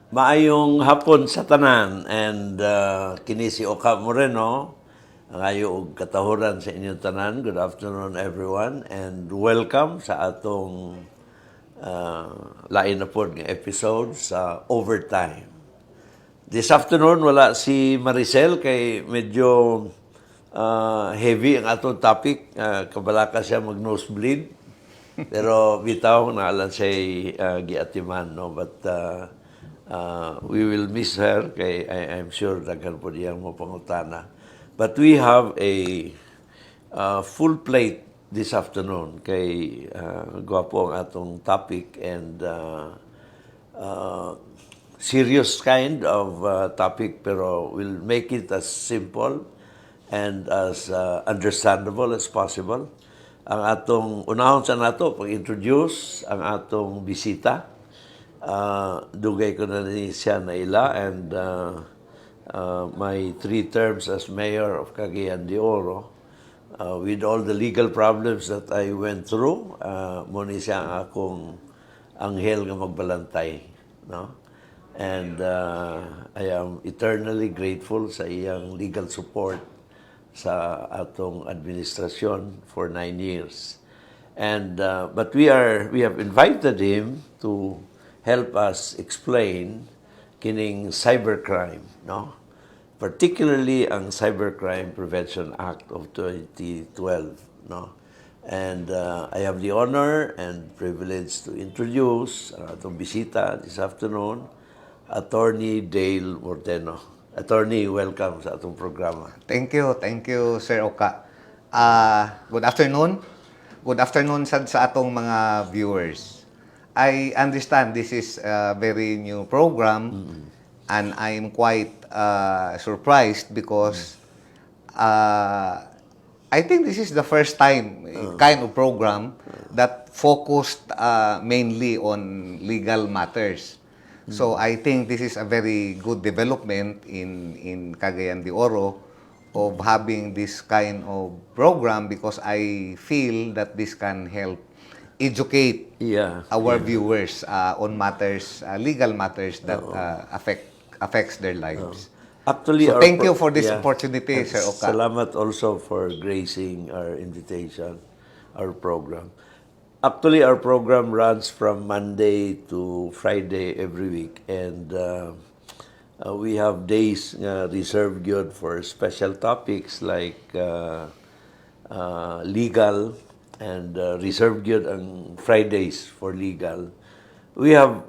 Maayong hapon sa tanan and kini si Oka Mordeno ang ayo og katahuran sa inyong tanan. Good afternoon everyone and welcome sa atong lain na pod nga episode sa Overtime. This afternoon wala si Maricel kay medyo heavy ang atong topic. Kabalaka siya mag-nosebleed. Pero bitaw na alam siya giatiman, no? But we will miss her kay I'm sure daghan po diyang mo pangutana. But we have a full plate this afternoon kay gwapo ang atong topic and serious kind of topic pero we'll make it as simple and as understandable as possible. Ang atong unahon sa nato pag-introduce ang atong bisita. Dugay ko na siya na ila and my 3 terms as mayor of Cagayan de Oro, with all the legal problems that I went through, muna siya ang akong anghel nga magbalantay, no? And I am eternally grateful sa iyang legal support sa atong administrasyon for 9 years. And but we have invited him to help us explain kining cybercrime, no? Particularly ang Cybercrime Prevention Act of 2012, no? And I have the honor and privilege to introduce ang atong bisita this afternoon, Attorney Dale Mordeno. Attorney, welcome sa atong programa. Thank you, Sir Oka. Good afternoon. Good afternoon sa atong mga viewers. I understand this is a very new program and I'm quite surprised because I think this is the first time kind of program that focused mainly on legal matters. So I think this is a very good development in Cagayan de Oro of having this kind of program because I feel that this can help educate our viewers on matters, legal matters that affects their lives. Actually, so thank you for this opportunity, Sir Oka. Salamat also for gracing our invitation, our program. Actually, our program runs from Monday to Friday every week, and we have days reserved good for special topics like legal, and reserved good on Fridays for legal. We have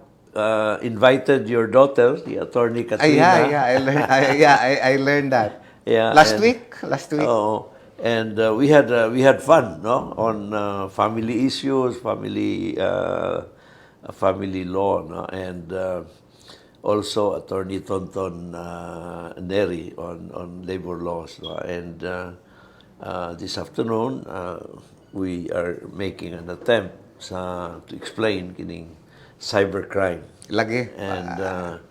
invited your daughter, the Attorney Katrina. I learned that. Last week. Oh. And we had fun, no, on family issues, family law, no, and also Attorney Tonton Neri on labor laws, no, and this afternoon we are making an attempt to explain kining cybercrime. Lagi. And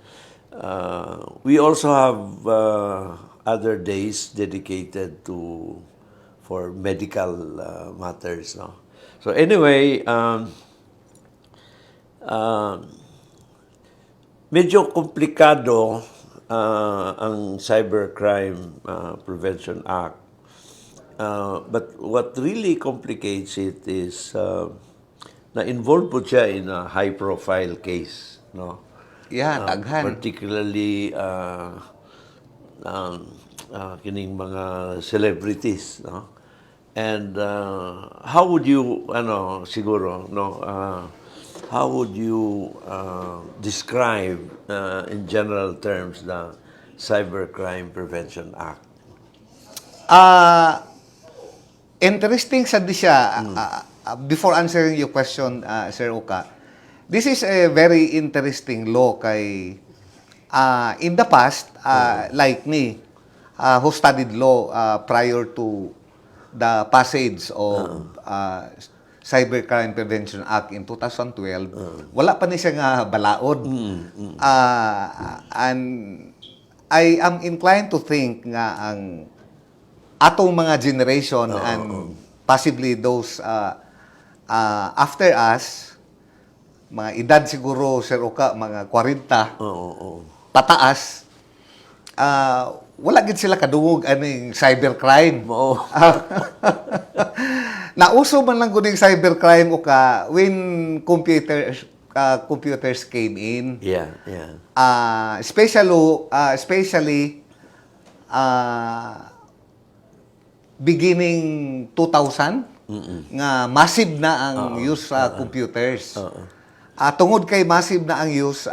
we also have other days dedicated for medical matters, no. So anyway, medyo komplikado ang Cybercrime Prevention Act. But what really complicates it is na-involved po siya in a high-profile case, no. Daghan. Particularly kining mga celebrities, no. And how would you siguro, no, how would you describe in general terms the Cybercrime Prevention Act? Interesting sa siya. Before answering your question, Sir Oka, this is a very interesting law kay in the past, like me, who studied law prior to the passage of Cybercrime Prevention Act in 2012, wala pa ni siya nga balaod. And I am inclined to think nga ang atong mga generation and possibly those after us mga edad siguro, Sir Oka, mga 40, Oo. pataas, wala gid sila kadungog aning cybercrime. Oo. Nauso man lang gud yung cybercrime Oka when computers came in. Yeah, yeah. Especially beginning 2000 nga massive na ang use sa computers. Tungod kay massive na ang use,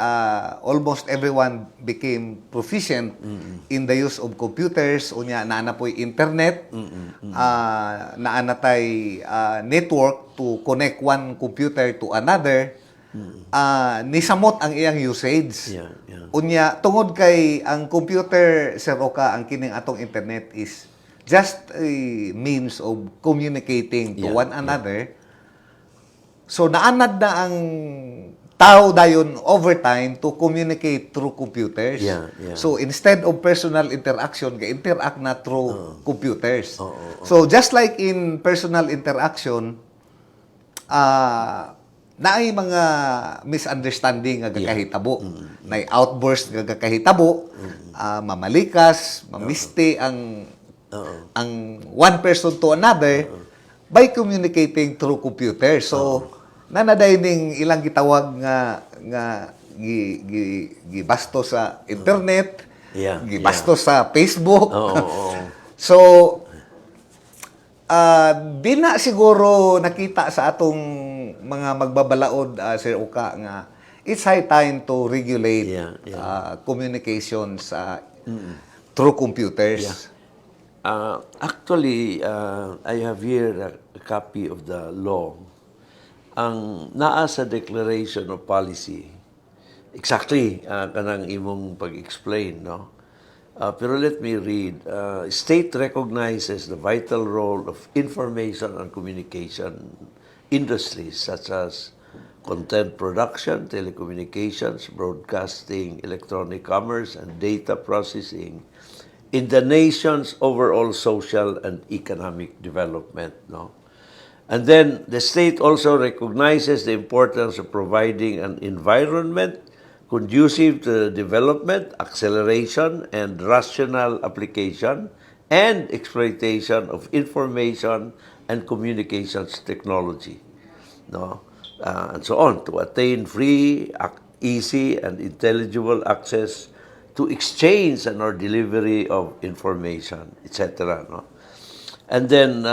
almost everyone became proficient in the use of computers. Unya naana po'y internet, naana tay network to connect one computer to another. Nisamot ang iyang usage. Yeah, yeah. Unya tungod kay ang computer, Sir Oka, ang kining atong internet is just a means of communicating to one another. So naanad na ang tao dayon over time to communicate through computers. Yeah, yeah. So instead of personal interaction, ga-interact na through computers. So just like in personal interaction, naay mga misunderstanding nga gakahitabo. Naay outburst nga gakahitabo, mamalikas, mamiste ang one person to another by communicating through computer. So nanaday ning ilang gitawag nga gibasto sa internet, gibasto sa Facebook. So di na siguro nakita sa atong mga magbabalaod, Sir Uka, nga it's high time to regulate communications through computers. Actually, I have here a copy of the law. Ang naa sa Declaration of Policy, exactly kanang imong pag-explain, no? Pero let me read. State recognizes the vital role of information and communication industries such as content production, telecommunications, broadcasting, electronic commerce, and data processing in the nation's overall social and economic development, no? And then the state also recognizes the importance of providing an environment conducive to the development, acceleration, and rational application and exploitation of information and communications technology, no? And so on, to attain free, easy, and intelligible access to exchange and or delivery of information, etc. No? And then,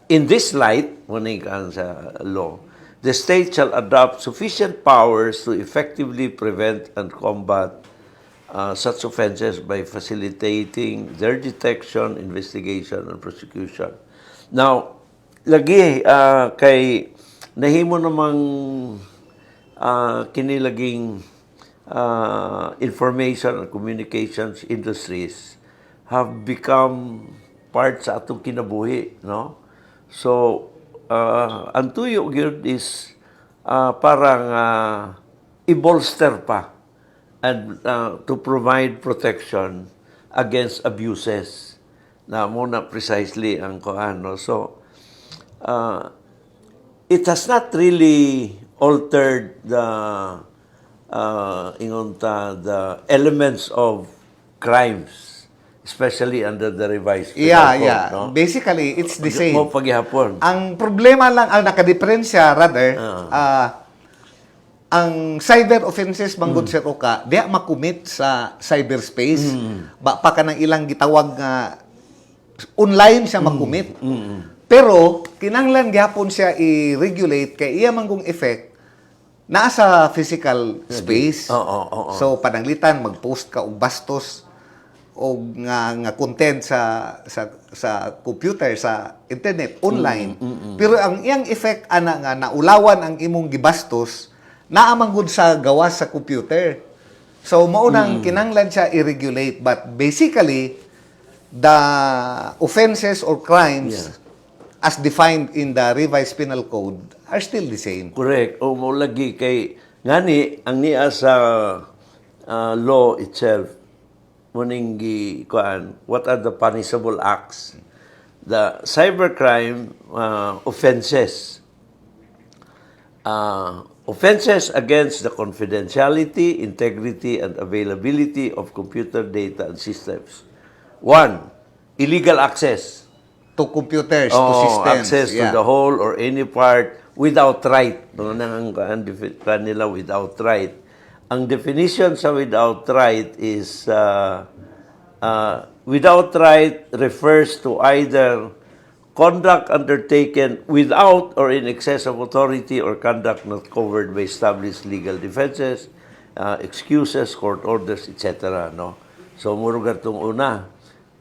in this light, manig ang sa law, the state shall adopt sufficient powers to effectively prevent and combat such offenses by facilitating their detection, investigation, and prosecution. Now, lagi kay nahimo namang kinilaging information and communications industries have become part sa atong kinabuhi, no? So, ang tuyo gyud is parang i-bolster pa and to provide protection against abuses na muna precisely ang koano. So, it has not really altered the the elements of crimes, especially under the revised penal code, no? Basically, it's the same. Mo paghihapon. Ang problema lang, ang nakadiferensya rather, ang cyber offenses manggod Sir Oka, diya makumit sa cyberspace. Pa ka ng ilang gitawag nga online siya makumit. Pero kinanglan gyapon siya i-regulate kay iya manggong effect naa sa physical space. So pananglitan mag-post ka og bastos o nga content sa computer, sa internet, online. Pero ang iyang effect ana nga naulawan ang imong gibastos naa man gud sa gawas sa computer. So mao nang kinanglan siya i-regulate, but basically the offenses or crimes as defined in the revised penal code are still the same. Correct. O mo lagi kay ngani ang niya sa law itself muning kuan, what are the punishable acts? The cybercrime offenses offenses against the confidentiality, integrity, and availability of computer data and systems. 1, illegal access. To computers, to Oo, systems. access to the whole or any part without right. Kanila without right. Ang definition sa without right is without right refers to either conduct undertaken without or in excess of authority or conduct not covered by established legal defenses, excuses, court orders, etc. No? So, murugar itong una.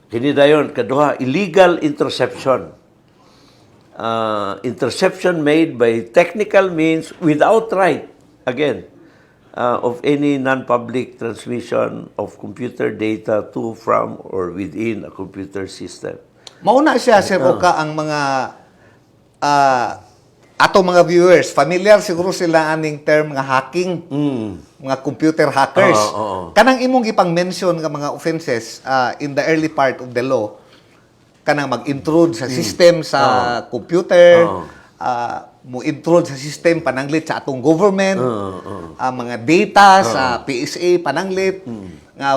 Kini dayon kaduha, illegal interception. Interception made by technical means without right, again, of any non-public transmission of computer data to, from, or within a computer system. Mauna siya, Sir Oka, ang mga ato mga viewers, familiar siguro sila aning term nga hacking, mga computer hackers. Kanang imong gipang-mention nga mga offenses in the early part of the law, kanang mag-intrude sa system sa computer, mo intrude sa system pananglit sa atong government, mga data sa PSA pananglit,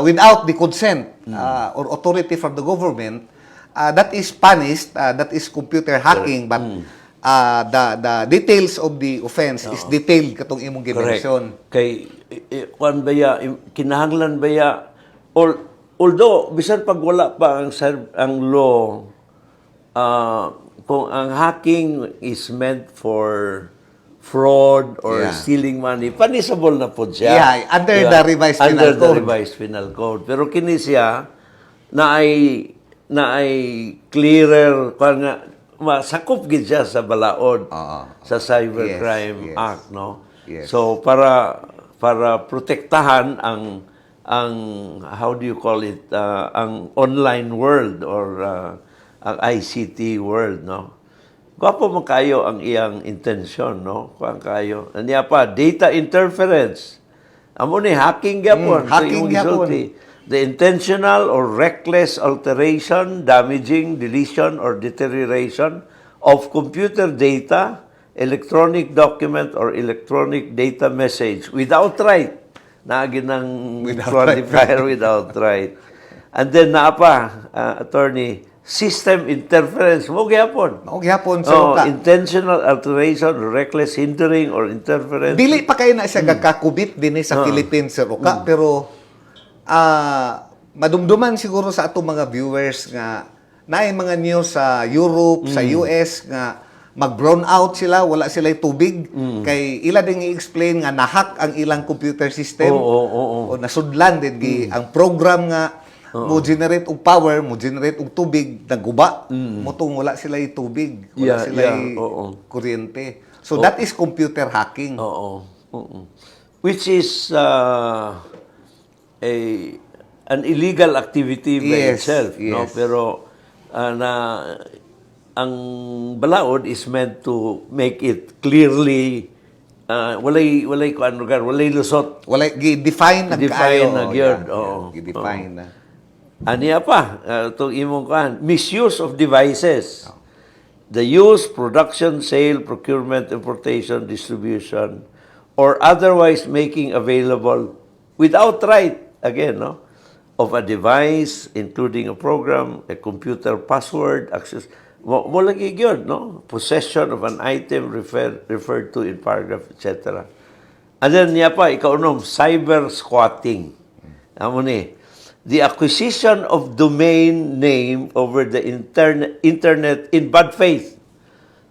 without the consent or authority from the government, that is punished, that is computer hacking, but the details of the offense is detailed katong imong gi-mention. Kay kuan baya kinahanglan baya although bisan pag wala pa ang law, kung ang hacking is meant for fraud or stealing money, punishable na po siya. Yeah, under the revised penal under code. the revised penal code. Pero kini siya na ay clearer kuan nga masakop gid siya sa balaod sa Cybercrime Act, no? Yes. So para protektahan ang how do you call it, ang online world or ang ICT world, no? Gwapo man kayo ang iyang intensyon, no? Kuan kayo. Aniya pa, data interference. Amo ni hacking gyapon. Hacking gyapon. The intentional or reckless alteration, damaging, deletion, or deterioration of computer data, electronic document, or electronic data message without right. Naagin ng qualifier without right. And then attorney, system interference. Mo gyapon. So intentional alteration, reckless hindering, or interference. Dili pa kayo na siya gagakubit din sa Philippines, Sir Oka, pero madumduman siguro sa ato mga viewers nga naay mga news sa Europe, sa US nga mag-brown out sila, wala sila tubig. Kay ila din i-explain nga nahack ang ilang computer system. O nasudlan din ang program nga mo generate og power, mo generate og tubig, naguba. Motong wala sila tubig, wala sila kuryente. So that is computer hacking. Which is an illegal activity by itself, no? Pero ang balaod is meant to make it clearly walay kuan lugar, walay lusot, walay gi-define na kayo. Gi-define na. Aniya pa itong imong kuan, misuse of devices. The use, production, sale, procurement, importation, distribution, or otherwise making available without right, again, no, of a device, including a program, a computer password, access, mo lagi yun, no? Possession of an item referred to in paragraph, etc. And then, niya pa, ikaunom, cyber squatting. Amo ni, the acquisition of domain name over the internet in bad faith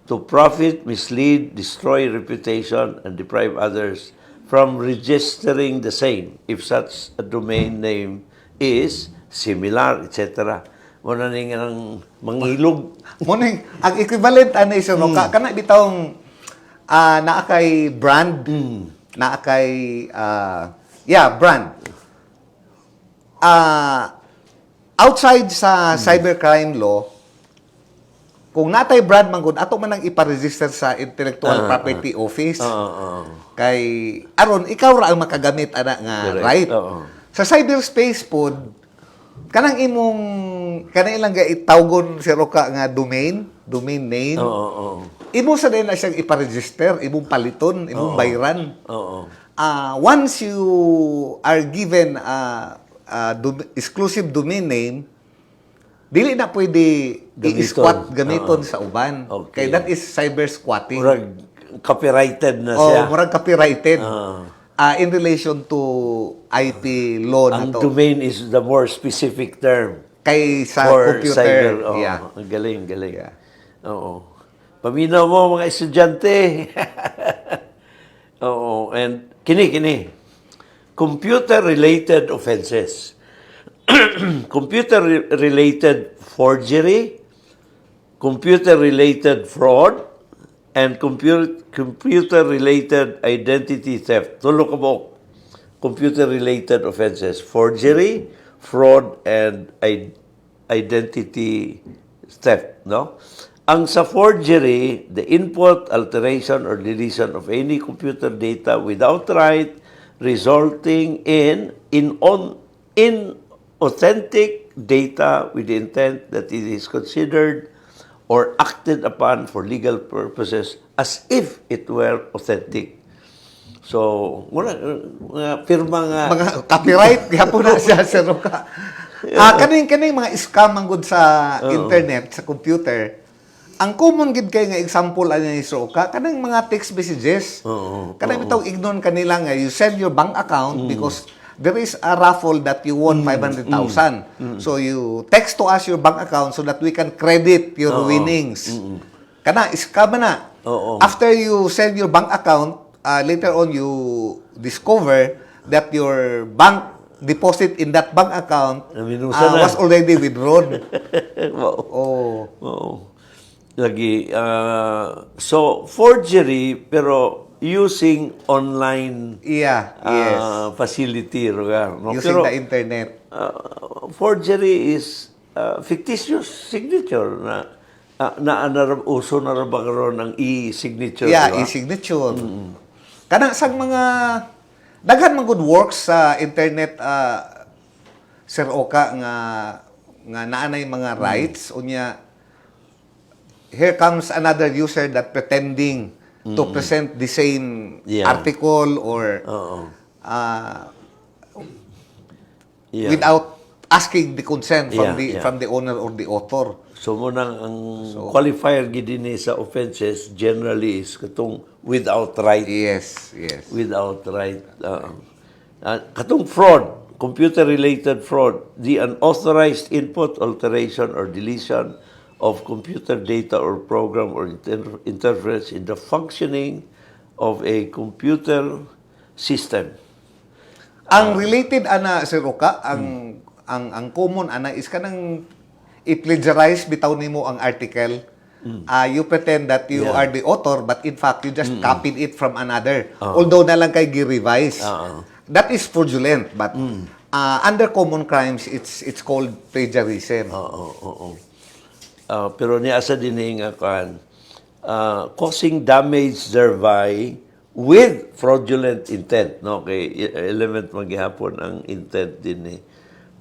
to profit, mislead, destroy reputation, and deprive others from registering the same if such a domain name is similar, etc. Muna ning ang manghilog. Muna ang equivalent ani sa kana bitawng naa kay brand, naa kay brand. Outside sa cybercrime law, kung natay brand man gud ato man ang ipa-register sa Intellectual Property Office. Kay aron ikaw ra ang makagamit ana nga right. Sa cyberspace pod kanang imong kanang ilang ga itawgon si Roka nga domain name. imo sa din na siyang iparegister, imong paliton, imong bayran. Oo. Once you are given exclusive domain name, dili na pwede Gamiton. i-squat gamiton sa uban. Okay. Kaya that is cyber squatting. Murag copyrighted na siya. Murag copyrighted. In relation to IP law na Ang to. domain is the more specific term. Kay sa For computer. cyber. Oh, Yeah. ang galing, galing. Yeah. Oo. Paminaw mo mga estudyante. Oo. And kini. Computer-related offenses. Computer-related forgery, computer-related fraud, and computer-related identity theft. Tulo ka mo. Computer-related offenses. Forgery, fraud, and identity theft. No? Ang sa forgery, the input, alteration, or deletion of any computer data without right resulting in authentic data with the intent that it is considered or acted upon for legal purposes as if it were authentic. So, mga firma nga... Mga copyright, gihapon na siya, Sir Roca. Kaning mga scam ang good sa internet, sa computer, ang common gid kay nga example ani ni Sir Roca, kanang mga text messages. Kanang bitaw ignon kanila nga you send your bank account because there is a raffle that you won 500,000. So you text to us your bank account so that we can credit your winnings. Kana scam na. After you send your bank account, later on you discover that your bank deposit in that bank account was already withdrawn. Oo. Lagi. So, forgery, pero using online facility. No? Using pero, the internet. Forgery is fictitious signature na uso na ba karon ng e-signature. Yeah, diba? e-signature. Kanang sang mga daghan mga good works sa internet, Sir Oka, nga naanay mga rights unya. Here comes another user that pretending to present the same article or without asking the consent from the owner or the author. So munang ang qualifier gid dinhi sa offenses generally is katong without right. Yes. Without right. Katong fraud, computer-related fraud, the unauthorized input, alteration, or deletion of computer data or program or interference in the functioning of a computer system. Ang related ana, Sir Roca, ang common ana is kanang i-plagiarize bitaw nimo ang article. You pretend that you are the author but in fact you just copied it from another. Although na lang kay gi-revise. That is fraudulent but under common crimes it's called plagiarism. Pero niya sa din nga causing damage thereby with fraudulent intent, no? Kay element maghihapon ang intent din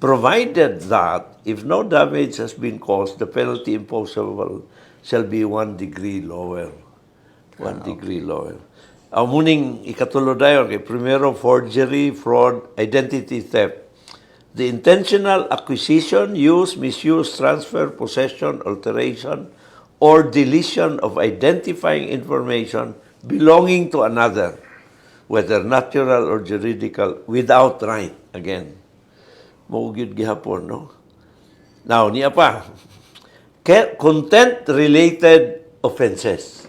provided that if no damage has been caused, the penalty imposable shall be 1 degree lower. 1 degree lower. Ang muning ikatulo dayon kay primero forgery, fraud, identity theft. The intentional acquisition, use, misuse, transfer, possession, alteration, or deletion of identifying information belonging to another, whether natural or juridical, without right. Again, maugid gihapon, no? Now, niya pa, content-related offenses.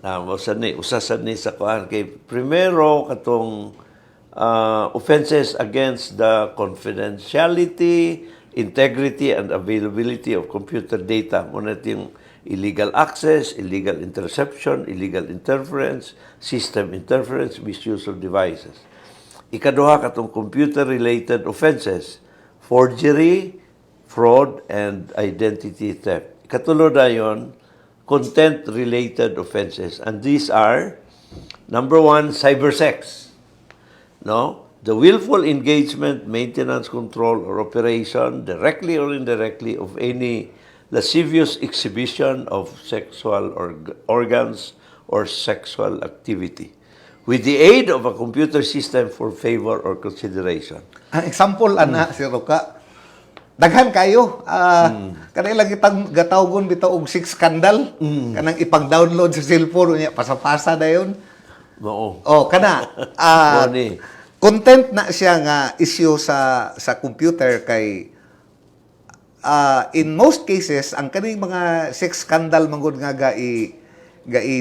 Usasan ni sa kuan kay primero katong offenses against the confidentiality, integrity, and availability of computer data. Muna yung illegal access, illegal interception, illegal interference, system interference, misuse of devices. Ikaduha katong computer-related offenses, forgery, fraud, and identity theft. Ikatulo dayon, content-related offenses. And these are, number 1, cybersex. No? The willful engagement, maintenance, control, or operation, directly or indirectly, of any lascivious exhibition of sexual organs or sexual activity with the aid of a computer system for favor or consideration. Ang example, ana, si Roka, daghan kayo. Kanila kitang gatawgon bitaw og sex scandal. Kanang ipang-download sa cellphone niya, pasa-pasa na yun. Oo. Oh, kana. Money. Content na siya nga issue sa computer kay in most cases ang kaning mga sex scandal manggod nga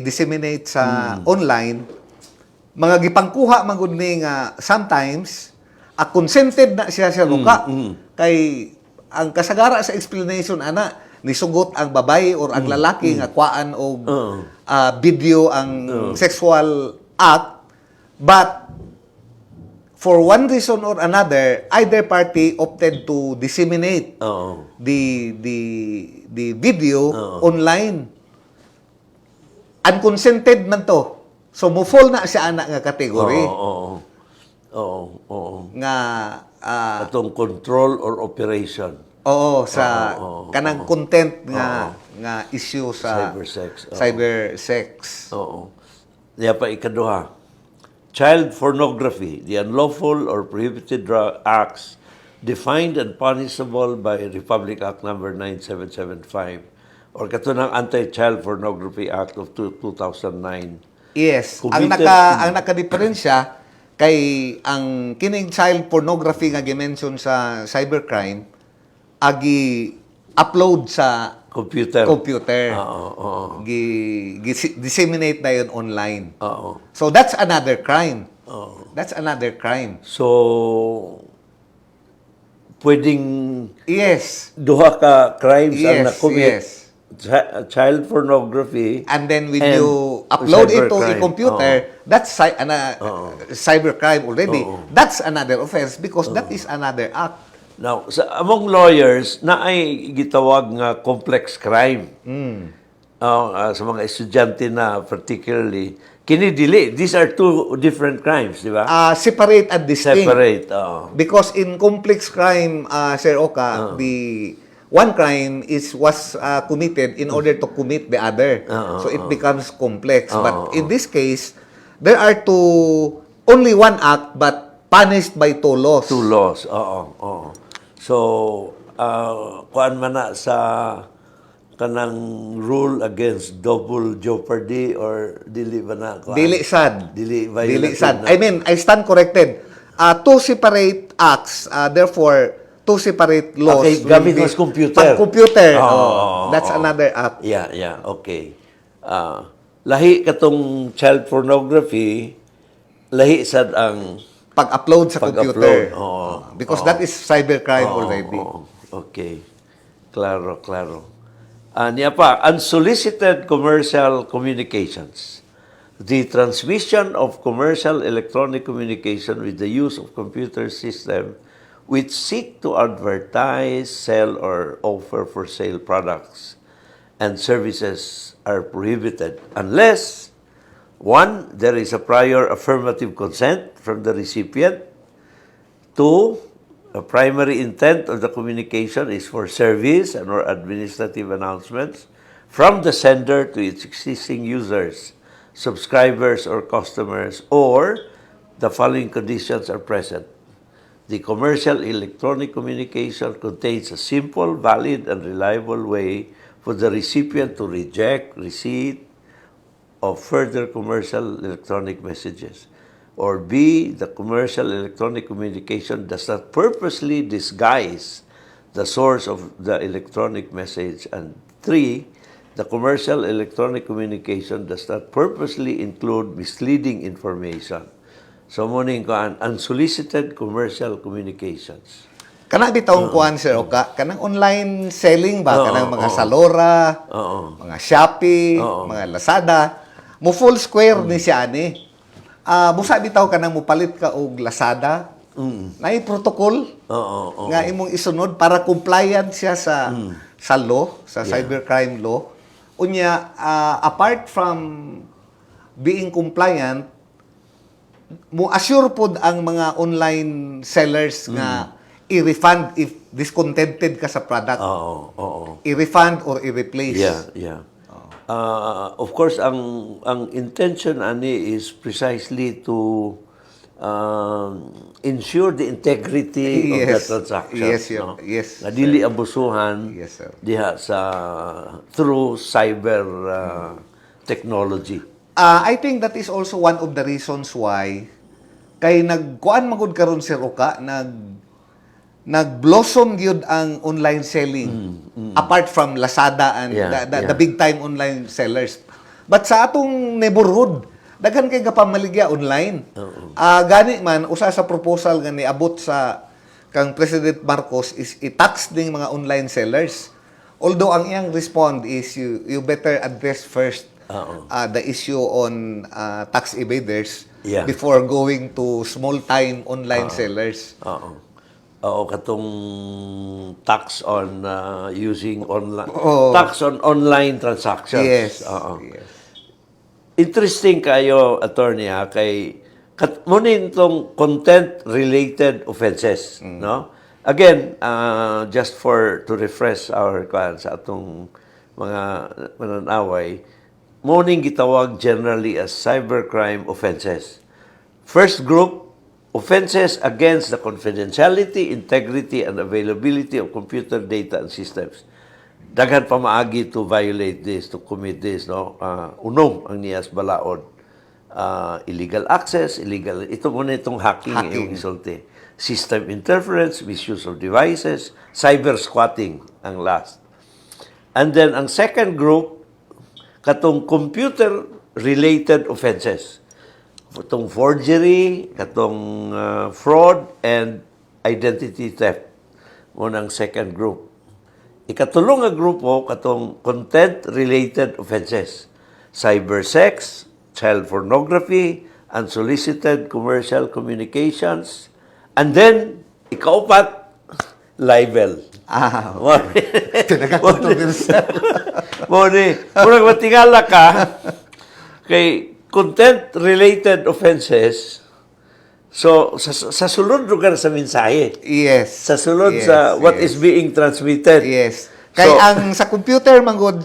disseminate sa online, mga gipangkuha manggod ni nga sometimes consented na siya sa Roka. Kay ang kasagara sa explanation ana nisugot ang babae or ang lalaki nga kuan og video ang sexual act, but for one reason or another, either party opted to disseminate the video online. Unconsented man to. So, mo-fall na siya anak nga kategory. Nga, Atong control or operation. sa kanang content nga issue sa cybersex. Oo. Niya pa ikaduha. Child pornography, the unlawful or prohibited acts defined and punishable by Republic Act number 9775 or katunang Anti-Child Pornography Act of 2009. Yes. Committed- Ang naka-diferensya kay ang kining child pornography nga gimension sa cybercrime upload sa Computer. Oo. Disseminate na yun online. Oo. So that's another crime. Oo. That's another crime. So, pwedeng Yes. duha ka crimes ang Yes, na-commit. yes. Child pornography. And then when And you upload it to a cybercrime. computer, that's cybercrime already. Oo. That's another offense because that is another act. Now, among lawyers, na ay gitawag nga complex crime. Sa mga estudyante na particularly, kinidili. These are two different crimes, di ba? Separate and distinct. Separate. Because in complex crime, Sir Oka, the one crime was committed in order to commit the other. So it becomes complex. But in this case, there are only one act but punished by two laws. Two laws. Oo. So, kuan man na sa kanang rule against double jeopardy or dili ba na? Kuan? Dili sad. Dili Dili violative sad. na. I mean, I stand corrected. Two separate acts, therefore, two separate laws. Okay, gamit mas computer. Computer. Oo. That's another act. Yeah, okay. Lahi katong child pornography, lahi sad ang Pag-upload sa computer. Oo. Because that is cybercrime already. Okay. Claro. Niya pa, unsolicited commercial communications. The transmission of commercial electronic communication with the use of computer system which seek to advertise, sell, or offer for sale products and services are prohibited unless 1, there is a prior affirmative consent from the recipient. 2, the primary intent of the communication is for service and or administrative announcements from the sender to its existing users, subscribers, or customers, or the following conditions are present. The commercial electronic communication contains a simple, valid, and reliable way for the recipient to reject, receipt, of further commercial electronic messages. Or B, the commercial electronic communication does not purposely disguise the source of the electronic message. And 3, the commercial electronic communication does not purposely include misleading information. So, muning ko ang unsolicited commercial communications. Kana bitawng kuan, Sir Oka, kanang online selling ba? Kanang mga Salora, mga Shopee, mga Lazada, mo full square ni siya ni. Busa bitaw ka nang mupalit ka og Lazada. Nay protocol nga imong isunod para compliant siya sa law, sa cybercrime law. Unya, apart from being compliant, mo assure pod ang mga online sellers nga i-refund if discontented ka sa product. Oo. I-refund or i-replace. Yeah. Of course, ang intention ani is precisely to ensure the integrity of the Yes. transaction. Yes, sir. No? Yes, Nga dili abusuhan Yes, sir. diha sa through cyber technology. I think that is also one of the reasons why kay nagkuan magud karon Sir Oka, nag-blossom gyud ang online selling apart from Lazada and the big time online sellers. But sa atong neighborhood, daghan kay kapamaligya online. Gani man usa sa proposal nga niabot sa kang President Marcos is i-tax ding mga online sellers. Although ang iyang respond is you better address first the issue on tax evaders before going to small time online sellers. Oo, katong tax on using online tax on online transactions. Yes. Yes. Interesting kayo, attorney, kay muna itong content-related offenses, no? Again, just to refresh our sa atong mga mananaway, muning gitawag generally as cybercrime offenses. First group, offenses against the confidentiality, integrity, and availability of computer data and systems. Daghan pa maagi to violate this, to commit this, no? Unom ang niyas balaod. Illegal access, ito muna itong hacking. Yung isulti. System interference, misuse of devices, cyber squatting ang last. And then ang second group, katong computer-related offenses. Katong forgery, katong fraud, and identity theft. Munang second group. Ikatulong nga grupo, katong content-related offenses. Cybersex, child pornography, unsolicited commercial communications, and then, ikaupat, libel. Murag matingala ka, kay content-related offenses, so, sa sulod lugar sa mensahe. Yes. Sa sulod sa what is being transmitted. Yes. Kay ang sa computer manggod,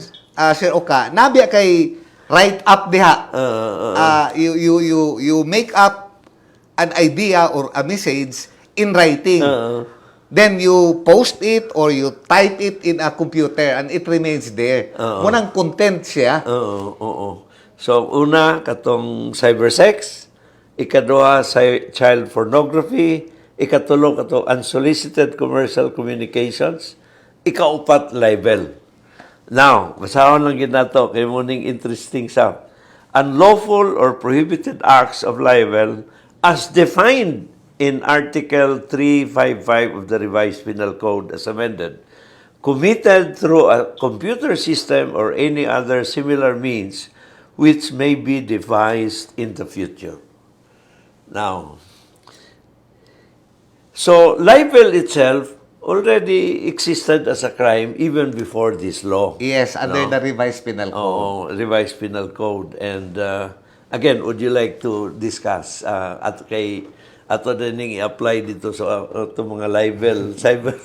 Sir Oka, nabiya kay write up diha. You make up an idea or a message in writing. Then you post it or you type it in a computer and it remains there. Munang content siya. So, una, katong cybersex, ikaduha, child pornography, ikatulo, katong unsolicited commercial communications, ikaupat, libel. Now, basahon lang yun nato, kay muning interesting sa unlawful or prohibited acts of libel as defined in Article 355 of the Revised Penal Code as amended, committed through a computer system or any other similar means which may be devised in the future. Now, so libel itself already existed as a crime even before this law. Yes, under the Revised Penal Code. Revised Penal Code. And again, would you like to discuss at kay ato din i-apply dito sa mga libel, cyber?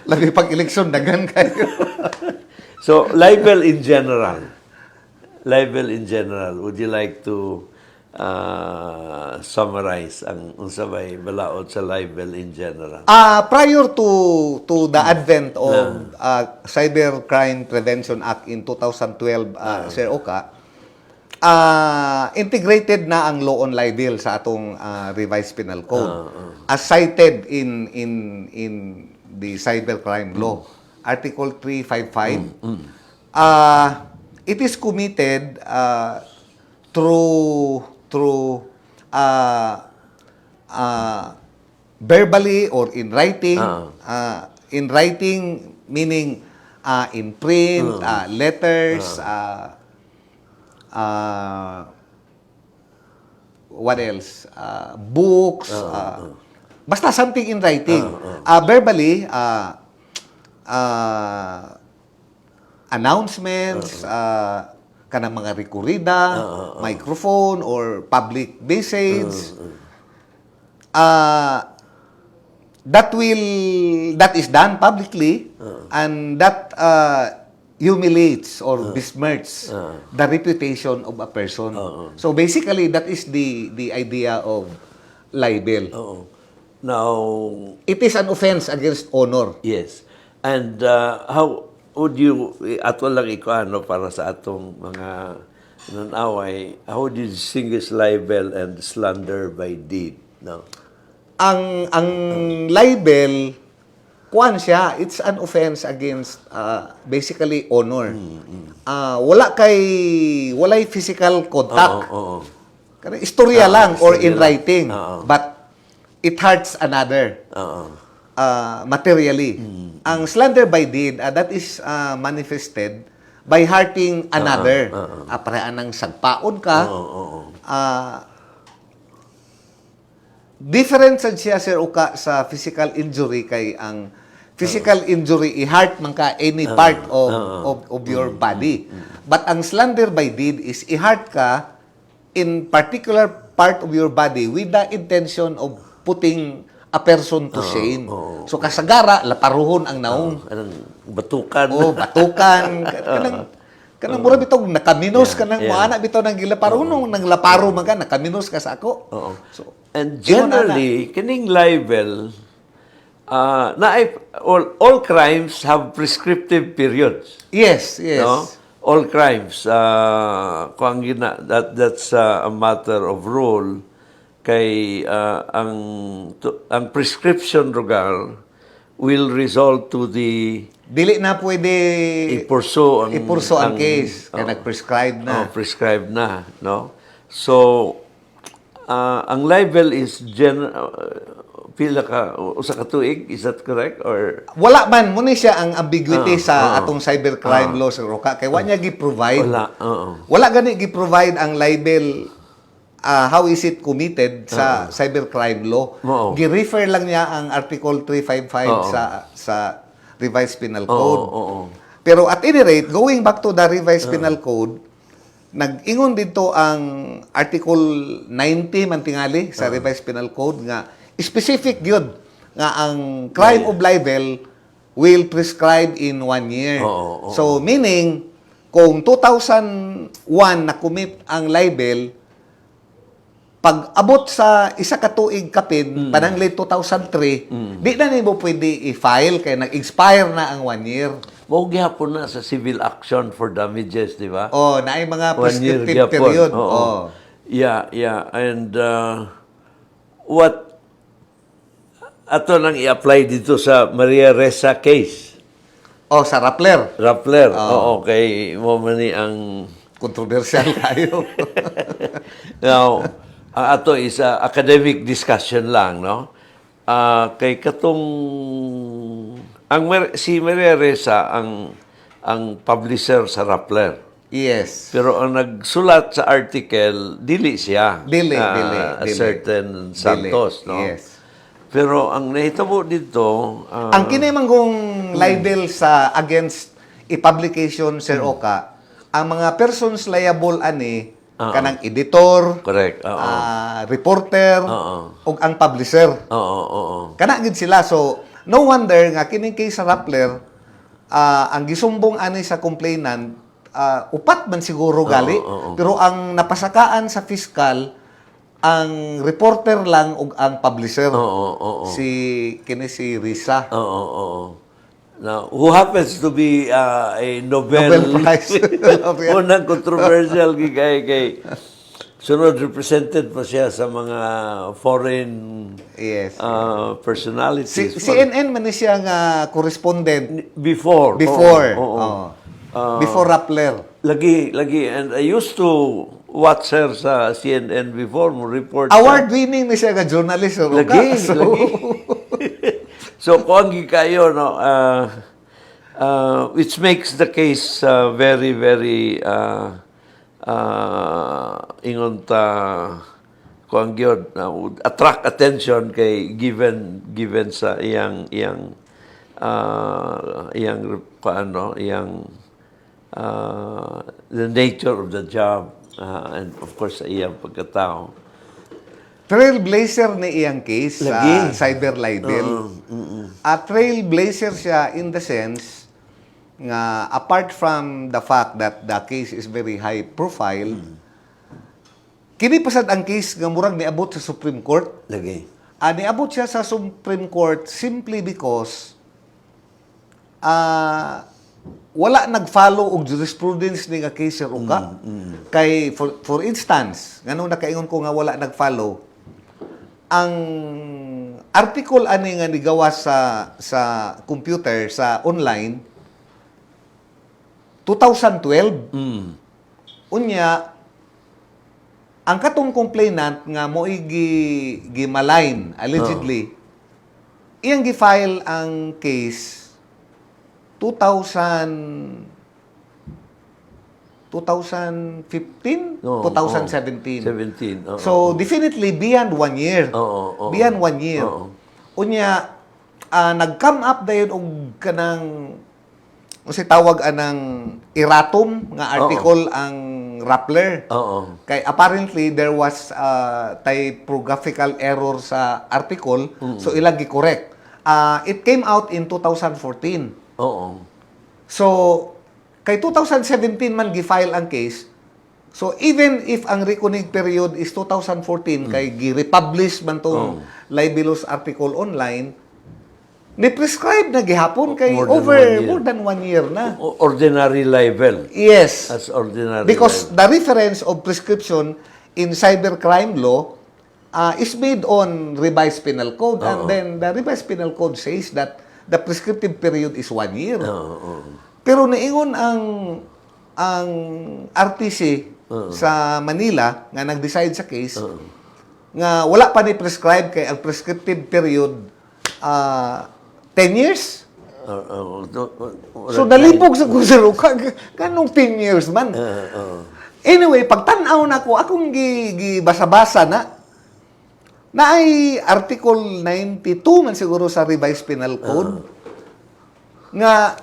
Labi pag eleksyon, dagan kayo. So, libel in general, would you like to summarize ang unsabay balaod sa libel in general? Prior to the advent of Cybercrime Prevention Act in 2012, Sir Oka, integrated na ang law on libel sa atong revised penal code as cited in the cybercrime law, Article 355. It is committed through verbally or in writing. In writing meaning in print, letters, what else? Books, basta something in writing. Verbally, announcements, kanang mga rekurida, microphone, or public message. that is done publicly, and that humiliates or besmirches the reputation of a person. So basically, that is the idea of libel. Oo. Now, It is an offense against honor. yes. And how would you, ato lang ikaw, ano, para sa atong mga nanaway, how would you distinguish libel and slander by deed? No? Ang libel, kuan siya, it's an offense against basically honor. Walay physical contact. Oo. Kana istorya lang or istorya in lang. writing. Oo. But it hurts another Oo. materially. Ang slander by deed, that is manifested by hurting another. Parehas ng sagpaon ka. Different sad siya, Sir Uka, sa physical injury kay ang physical injury i-hurt man ka any part of your body. But ang slander by deed is i-hurt ka in particular part of your body with the intention of putting a person to shame. So kasagara, laparuhon ang naong. Anong batukan? Batukan. Kanang mura bitog nakaminos ka nang moana bitaw nang gilaparuhon nang laparo man ka nakaminos ka sa ako. So, and generally, kining libel, all crimes have prescriptive periods. yes. No? All crimes, that's a matter of rule. Kay ang prescription lugar will result to the Dili na pwede ipurso ang case kaya nag-prescribe na. Prescribed na, no? So, ang libel is pila ka, usa ka tuig, is that correct? Or Wala man, muna siya ang ambiguity sa atong cybercrime law sa Roka. Kaya wala niya gi-provide. Wala gani gi-provide ang libel, how is it committed sa cybercrime law. Gi-refer lang niya ang Article 355 sa Revised Penal Code. Pero at any rate, going back to the Revised Penal Code, nag-ingon dito ang Article 90 man tingali sa Revised Penal Code nga specific yun nga ang crime of libel will prescribe in 1 year. So meaning kung 2001 na commit ang libel, pag abot sa isa ka tuig kapin, pananglit 2003, di na nimo pwede i-file kay nag-expire na ang 1 year. Mao gyapon na sa civil action for damages, di ba? Naay mga 1 year prescriptive gyapon. period. Yeah. And what ato nang i-apply dito sa Maria Ressa case. Sa Rappler. Kay mo man ni ang Kontrobersyal kayo. Now, ang ato is academic discussion lang, no? Kay katong si Maria Ressa ang publisher sa Rappler. Yes. Pero ang nagsulat sa article, dili siya. Dili. A certain Santos, no? Yes. Pero ang nahitabo dito, ang kinimanggong libel sa against a publication, Sir Oka, ang mga persons liable ani kanang editor, correct, reporter, ug ang publisher. Kana gid sila. So no wonder nga kining case sa Rappler, ang gisumbong ani sa complainant, upat man siguro gali, pero ang napasakaan sa fiscal ang reporter lang ug ang publisher. Si Risa. Now, who happens to be a Nobel Prize. unang controversial kay sunod represented pa siya sa mga foreign personalities. Si CNN man ni siya nga correspondent before Rappler. Lagi and I used to watch her sa CNN before mo report. Award-winning ni siya nga journalist. Lagi. So, kung kayo, no, which makes the case very, very, ingon ta, kung yun, attract attention kay given sa iyang the nature of the job, and of course, sa iyang pagkatao. trailblazer ni iyang case sa Lagi. cyber libel. Trailblazer siya in the sense nga apart from the fact that the case is very high profile, kini pasad ang case nga murag niabot sa Supreme Court. Lagi. Niabot siya sa Supreme Court simply because wala nag-follow og jurisprudence ni nga case Sir Uka. Kay for instance, nganong nakaingon ko nga wala nag-follow, ang article ani nga nigawas sa computer sa online 2012. Unya ang katong complainant nga mo'y gimalign allegedly, iyang gi-file ang case 2015, 2017. 17. So definitely beyond 1 year. Beyond 1 year. Unya nag-come up dayon og kanang kasi tawag anang erratum nga article ang Rappler. Kay apparently there was typographical error sa article, so ilang gi-correct. It came out in 2014. So kay 2017 man gi-file ang case. So even if ang reckoning period is 2014 kay gi-republish man tong libelous article online, ni-prescribe na gihapon kay more than 1 year na. Ordinary libel. Yes. As ordinary Because libel. the reference of prescription in cybercrime law is made on revised penal code, and then the revised penal code says that the prescriptive period is 1 year. Pero niingon ang RTC sa Manila nga nag-decide sa case nga wala pa ni prescribe kay ang prescriptive period 10 years. So nalipog sa kusero kanong 10 years man. Anyway, pagtan-aw na ko akong gibasa-basa na ay Article 92 man siguro sa revised penal code nga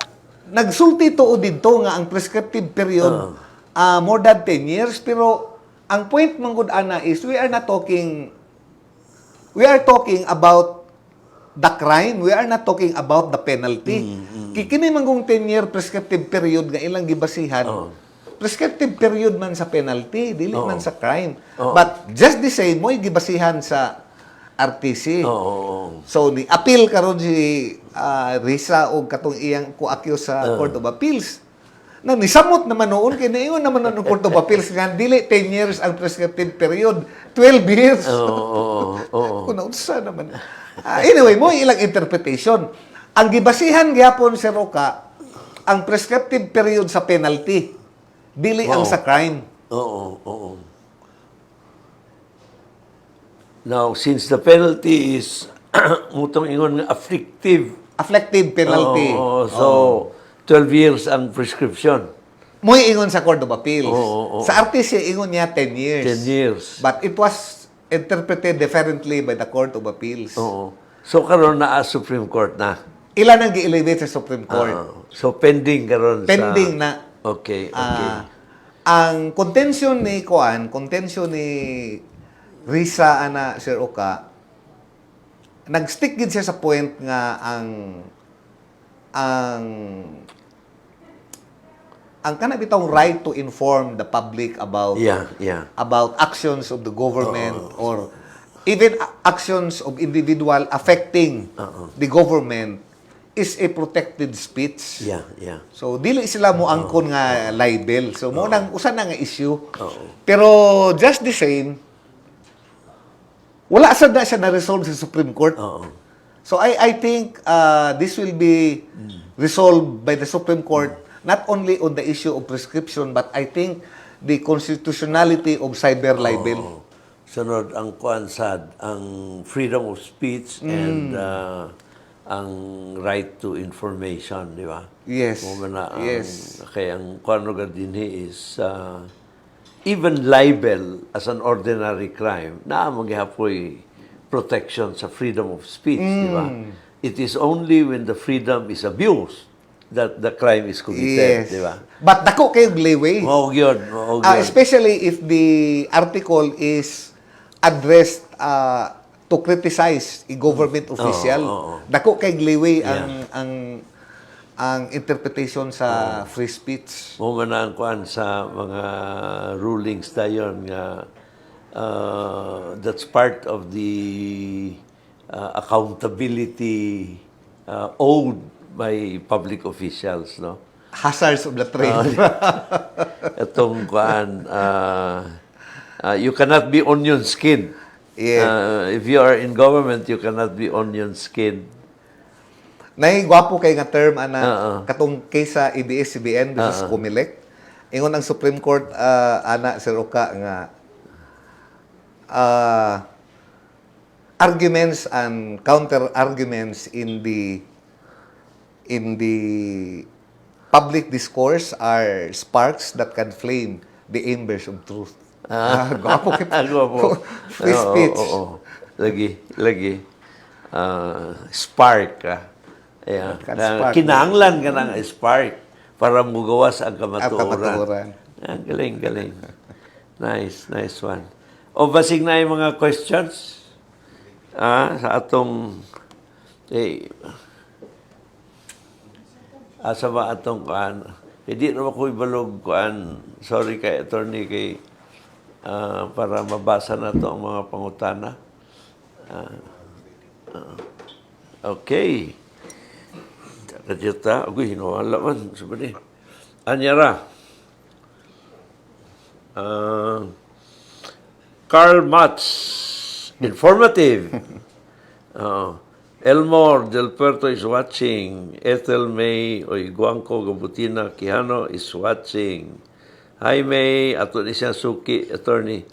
nagsulti tuod didto nga ang prescriptive period more than 10 years, pero ang point man gud ana is we are talking about the crime, we are not talking about the penalty. Kini man kung 10-year prescriptive period nga ilang gibasihan, prescriptive period man sa penalty, dili man sa crime. But just the same, mo'y gibasihan sa RTC. So, ni-appeal karon si Risa o katong iyang ko-accuse sa Court of Appeals. Na nisamot naman noon, kaya naiyon naman ng Court of Appeals nga, dili 10 years ang prescriptive period, 12 years. Kunausa naman. Anyway, mo ilang interpretation. Ang gibasihan gyapon si Roca, ang prescriptive period sa penalty, dili ang sa crime. Now, since the penalty is mutong ingon nga afflictive penalty. So 12 years ang prescription. Mo'y ingon sa Court of Appeals. Sa RTC, ingon niya 10 years. 10 years. But it was interpreted differently by the Court of Appeals. So karon na Supreme Court na. Ilan ang gi-elevate sa Supreme Court? So pending karon sa Pending na. Okay. Ang contention ni Risa ana Sir Oka, nag-stick gid siya sa point nga ang kana bitong right to inform the public about about actions of the government or even actions of individual affecting the government is a protected speech. So dili sila mo angkon nga libel. So mo nang usa na nga issue. Pero just the same, wala sad na siya na-resolve sa Supreme Court. So I think this will be resolved by the Supreme Court not only on the issue of prescription, but I think the constitutionality of cyber libel. Sunod ang kuansad, ang freedom of speech and ang right to information, di ba? Yes. Kaya ang kuano dinhi is even libel as an ordinary crime, na maghapoy protection sa freedom of speech, di ba? It is only when the freedom is abused that the crime is committed, di ba? But dako kay leeway. Mao gyud. Especially if the article is addressed to criticize a government official. Dako kay leeway ang interpretation sa free speech. Mo man ang kuan sa mga rulings dayon nga that's part of the accountability owed by public officials, no? Hazards of the trade. Itong kuan, you cannot be onion skin. Yeah. If you are in government, you cannot be onion skin. Nay gwapo kay nga term ana katong case sa ABS-CBN versus Comelec. Ingon ang Supreme Court ana Sir Oka nga arguments and counter arguments in the public discourse are sparks that can flame the embers of truth. Gwapo kay Gwapo. free speech. Lagi. Spark. Yeah. Spark. Kinahanglan ka ng spark para mugawas ang kamatuoran. kamatuoran. Galing. Nice one. O basig na yung mga questions sa atong asa ba atong kuan? Hindi naman ko ibalog kuan. Sorry kay attorney kay para mabasa na to ang mga pangutana. Okay. Kajita, agoy, hinawala man. Sabi Anyara. Karl Matz. Informative. Elmore Del Puerto is watching. Ethel May Oiguanco Gabutina Quijano is watching. Hi May, Atty. Suki, attorney.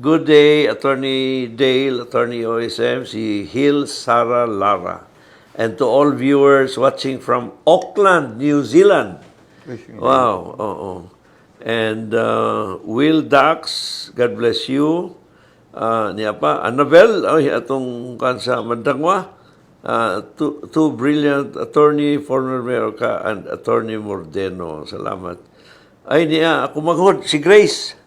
Good day, Attorney Dale, Attorney OSM, si Hill Sarah Lara. And to all viewers watching from Auckland, New Zealand. Wow, And Will Dax, God bless you. Niya pa, Annabelle, atong kansa Mandangwa. Two brilliant attorney, former mayor ka, and Attorney Mordeno. Salamat. Ay niya, ako maghod, si Grace.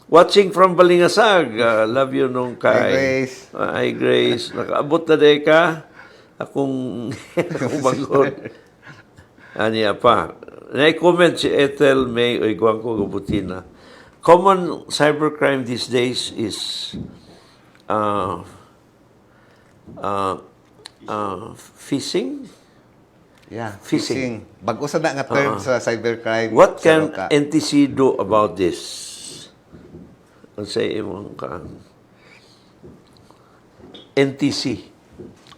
Watching from Balingasag. Love you nung kay. Hi, Grace. Hi, Grace. Nakaabot na day ka. Akong maghod. Niya pa. Na-comment si Ethel May Oiguanco Gabutina. Common cybercrime these days is phishing. Yeah, Phishing. phishing. Bago sa na nga term sa cybercrime. What Sir can Oka. NTC do about this? Ano sa imong ka? NTC.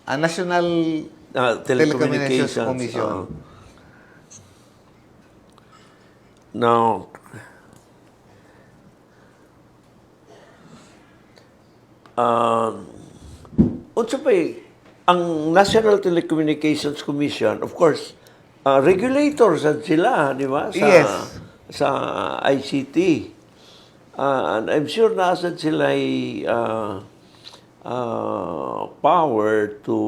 National Telecommunications Commission. Now, unsa pa ang National Telecommunications Commission, of course, regulators sila, di ba? Yes. Sa ICT. And I'm sure nasa sila power to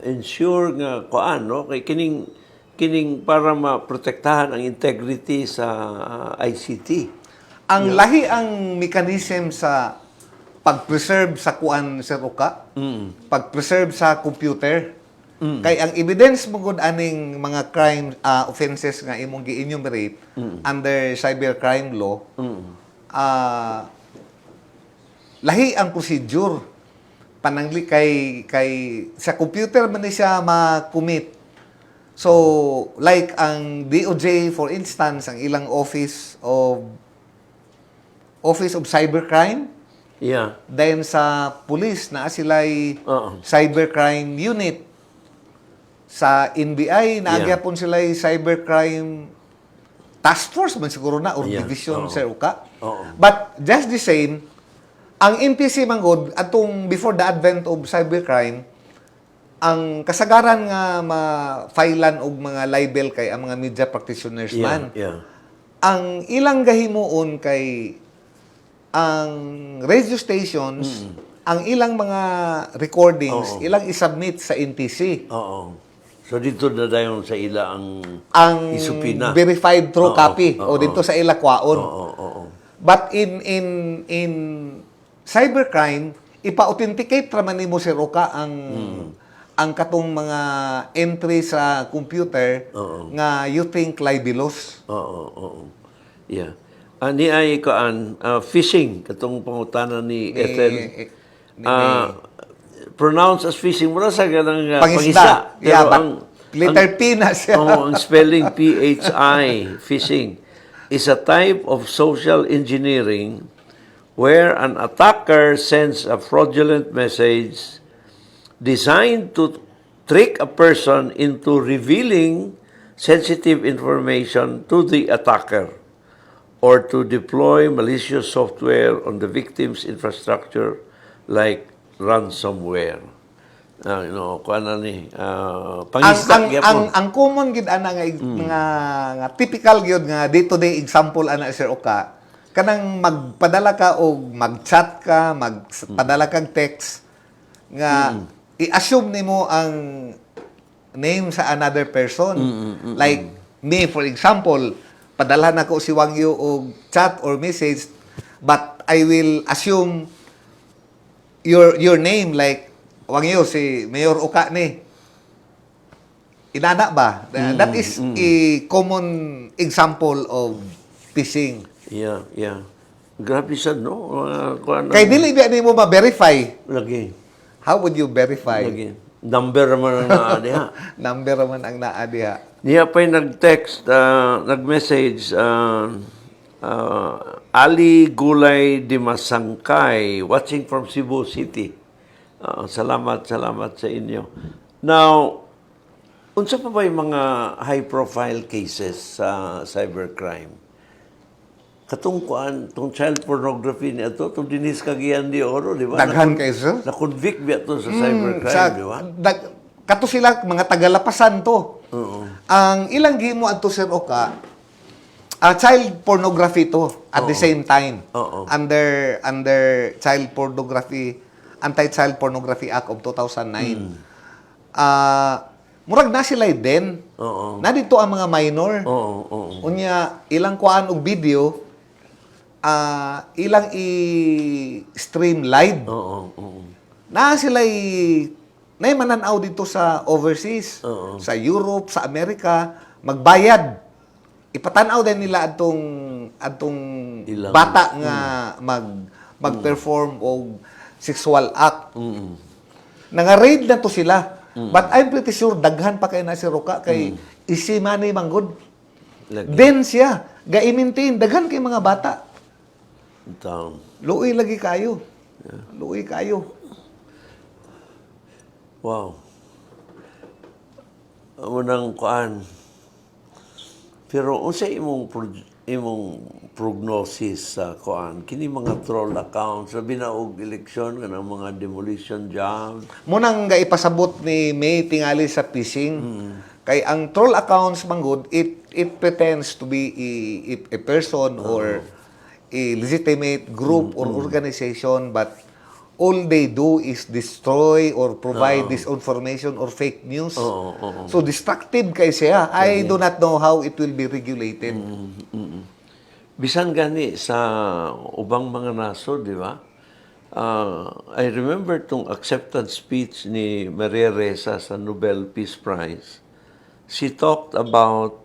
ensure nga kuan no kay kining para maprotektahan ang integrity sa ICT. Ang lahi ang mechanism sa pag-preserve sa kuan Sir Oka, pag-preserve sa computer. Kay ang evidence mo gud aning mga crime offenses nga imong gi-enumerate under cybercrime law, lahi ang procedure panangli kay sa computer man ni siya ma-commit. So like ang DOJ for instance, ang ilang Office of Cybercrime. Yeah. Then sa police na sila'y cybercrime unit. Sa NBI naagyapon sila'y cybercrime task force man siguro na or division Sir Uka. But just the same, ang NTC manggod atong before the advent of cybercrime, ang kasagaran nga ma-filean og mga libel kay ang mga media practitioners man. Ang ilang gahimuon kay ang radio stations, ang ilang mga recordings, ilang isubmit sa NTC. So dito na dayon sa ila ang isupina. Verified true copy o dito sa ila kwaon. But in cybercrime, ipa-authenticate raman nimo Sir Oka ang katong mga entry sa computer nga you think libelous. Oo. Yeah. Ni ay phishing katong pangutana ni Ethel. Pronounced as phishing mura sa ganang Pangisda. pangisa. Yeah, Pero but letter P na siya. ang spelling PHI, phishing, is a type of social engineering where an attacker sends a fraudulent message designed to trick a person into revealing sensitive information to the attacker or to deploy malicious software on the victim's infrastructure like ransomware. Ang common gid ana nga typical gyud nga day-to-day example ana Sir Oka, kanang magpadala ka og mag-chat ka, magpadala kag text nga i-assume nimo ang name sa another person. Like me, for example, padala na ko si Wangyo og chat or message, but I will assume your name, like Wangyo, si Mayor Oka ni. Inana ba? That is a common example of phishing. Yeah. Grabe sad, no? Kay dili ba nimo ma-verify? Lagi. How would you verify? Lagi. Number naman ang naa diha. Number man ang naa diha. Niya pa'y nag-text, nag-message, Ali Gulay Dimasangkay, watching from Cebu City. Salamat sa inyo. Now, unsa pa ba yung mga high-profile cases sa cybercrime? Katong child pornography ni ato, itong Dinis Cagayan de Oro, di ba? Daghan kayo, sir? Na-convict ba ito sa cybercrime, di ba? Kato sila, mga tagalapasan to. Ang ilang gimo ato Sir Oka, child pornography to at the same time. Under child pornography, Anti-Child Pornography Act of 2009. Murag na sila din. Na dito ang mga minor. Unya, ilang kuan og video, ilang i-stream live. Na sila na mananaw dito sa overseas, sa Europe, sa Amerika, magbayad. Ipatanaw din nila atong bata nga mag-perform og sexual act. Nanga-raid na to sila. But I'm pretty sure daghan pa kay na si Roka kay isi money manggod. Then siya ga-maintain daghan kay mga bata. Luoy lagi kayo. Luoy kayo. Wow. Unang kuan. Pero unsa imong prognosis sa kuan kini mga troll accounts sa binaog eleksyon kanang mga demolition job? Munang gaipasabot ni May tingali sa phishing. Kay ang troll accounts manggod it pretends to be a person or a legitimate group or organization, but all they do is destroy or provide disinformation or fake news. So destructive kay siya. I do not know how it will be regulated. Bisan gani sa ubang mga nasod, di ba? I remember tong acceptance speech ni Maria Ressa sa Nobel Peace Prize. She talked about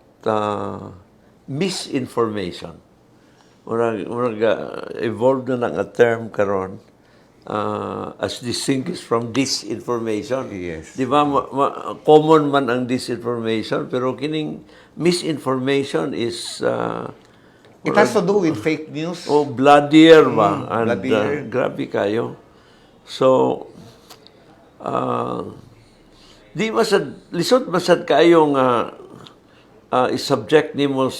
misinformation. Evolved na ng a term karon as distinguished from disinformation. Yes. Di ba, common man ang disinformation, pero kining misinformation is... It has to do with fake news. Bloodier ba? And, bloodier. Grabe kayo. So, di masad, lisod masad kayo nga i-subject nimo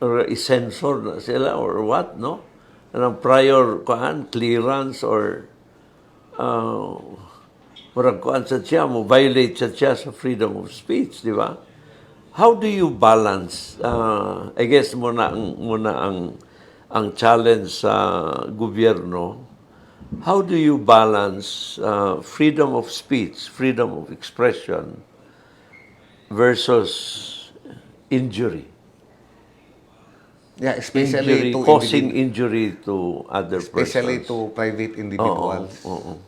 or i-censor na sila or what, no? Anong prior clearance or murag kuan sa siya, mo violate sa siya sa freedom of speech, di ba? How do you balance, I guess muna ang challenge sa gobyerno, how do you balance freedom of speech, freedom of expression versus injury. Yeah, especially Injury, to causing injury to other especially persons. to private Oo, individuals. oo.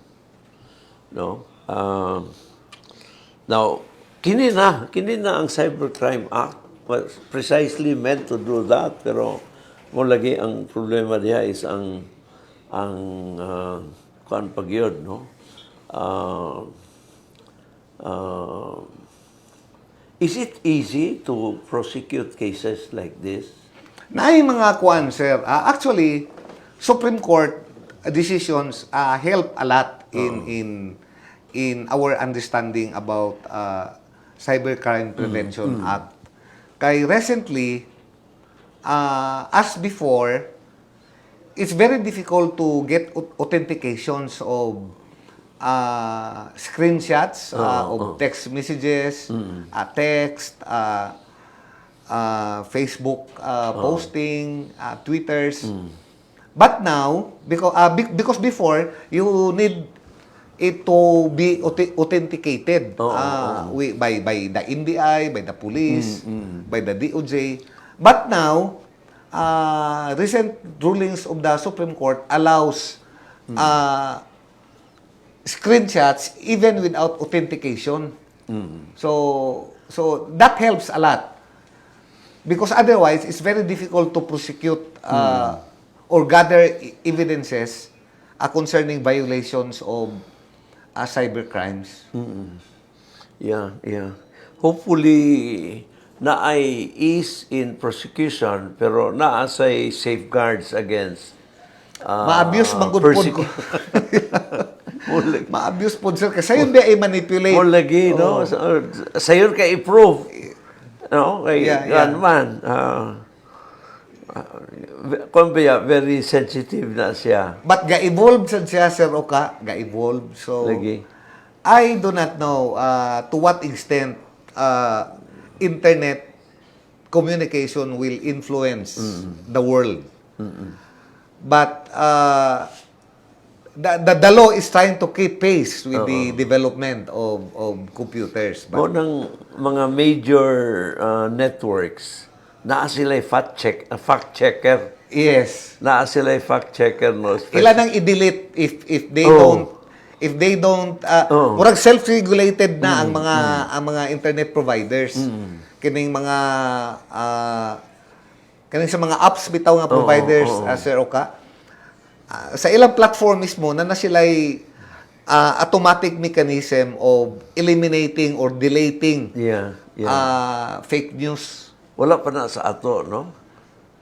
No? Now, kini na ang Cybercrime Act was precisely meant to do that, pero mo lagi ang problema diya is ang kuan pag yun, no? Uh, uh, is it easy to prosecute cases like this? Naay mga kuan, sir. Actually, Supreme Court decisions help a lot in our understanding about Cybercrime Prevention Act. Kay recently, as before, it's very difficult to get authentications of screenshots of text messages, text, Facebook posting, Twitters. But now, because before, you need it to be authenticated by the NBI, by the police, by the DOJ. But now, recent rulings of the Supreme Court allows screenshots even without authentication. So that helps a lot. Because otherwise, it's very difficult to prosecute or gather evidences concerning violations of cybercrimes. Yeah, yeah. Hopefully, na ay ease in prosecution, pero naa say safeguards against Ma-abuse magudpod ko. Ma-abuse po, sir. Kasi yun di ay manipulate. Mo lagi, no? Sayon ka i-prove. No? Kay Yeah. man. Kumbaya, very sensitive na siya. But ga-evolve siya, Sir Oka. Ga-evolve. So, Lagi. I do not know to what extent internet communication will influence the world. But the law is trying to keep pace with the development of computers. Mo But, ng mga major networks, naa sila fact checker. yes. Naa sila fact checker, no? Ilan ang i-delete if they don't murag self-regulated na ang mga internet providers. Kining mga kaning sa mga apps bitaw nga providers, Sir Oka, sa ilang platform mismo na sila'y automatic mechanism of eliminating or deleting fake news. Wala pa na sa ato, no?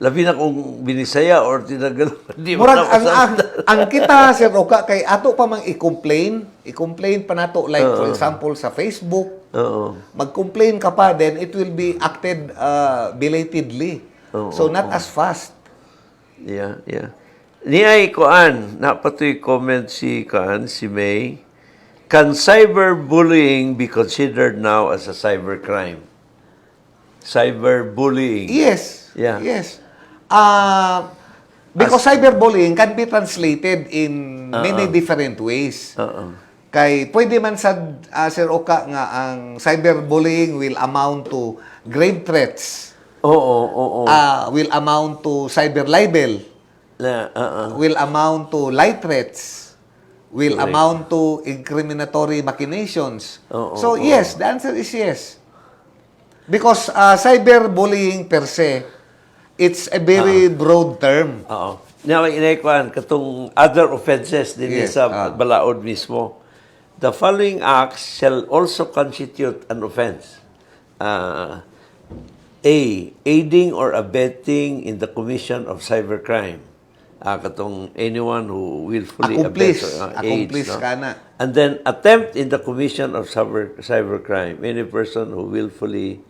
Labi na kung binisaya or tinagal. Di mo Murag na ang kita, Sir Oka, kay ato pa mang i-complain pa nato, like for example sa Facebook. Mag-complain ka pa, then it will be acted belatedly. So not as fast. Yeah, yeah. Niyay Kuan, napatoy comment si May. Can cyberbullying be considered now as a cybercrime? Cyberbullying. Yes. Yeah. Yes. Because cyberbullying can be translated in many different ways. Kay pwede man sa Sir Oka nga ang cyberbullying will amount to grave threats. Oo. Will amount to cyber libel. Will amount to lie threats. Will Correct. amount to incriminatory machinations. So yes, the answer is yes. Because cyberbullying per se, it's a very broad term. Oo. Now, inaykuan, katong other offenses din Yes, sa balaod mismo. The following acts shall also constitute an offense. A. Aiding or abetting in the commission of cybercrime. Katong anyone who willfully Accomplice. abets or aids. Accomplice ka na. And then, attempt in the commission of cybercrime. Any person who willfully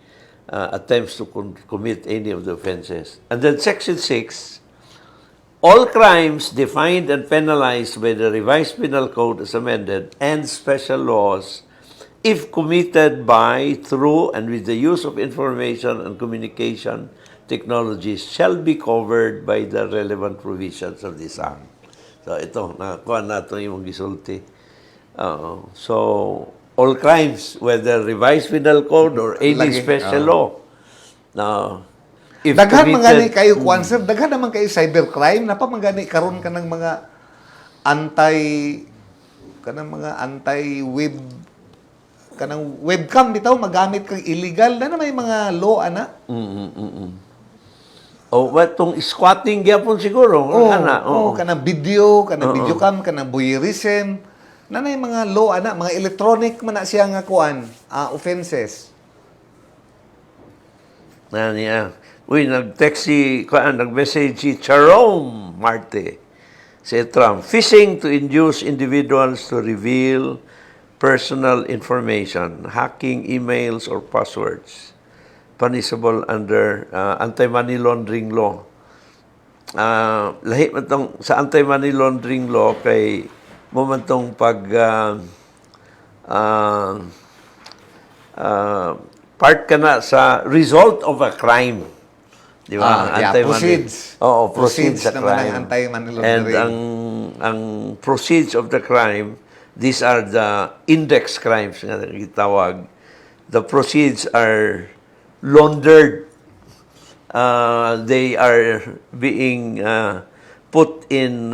attempts to commit any of the offenses. And then Section 6, all crimes defined and penalized by the revised penal code as amended and special laws, if committed by, through, and with the use of information and communication technologies, shall be covered by the relevant provisions of this Act. So ito, nakakuha natin yung gisulti. So, all crimes, whether revised penal code or any Lagi, special law, Now, if Daghan mangani committed, kayo kwan sir, daghan naman kayo cybercrime na pa mangani karon ka ng mga anti anti-web kanang webcam bitaw magamit kang illegal na may mga law ana. oh, what tong squatting gyapon siguro, ana, kanang video, kanang videocam, kanang voyeurism. Nanay mga law ana, mga electronic man na siya nga kuan, offenses. Niya. Uy, nag-text nag-message si Jerome Marte. Si Trump, phishing to induce individuals to reveal personal information, hacking emails or passwords, punishable under anti-money laundering law. Lahi man tong sa anti-money laundering law kay mo man tong part ka na sa result of a crime. Di ba? Proceeds. Oo, proceeds sa naman crime. ang anti-money And laundering. ang proceeds of the crime, these are the index crimes nga gitawag. The proceeds are laundered. They are being put in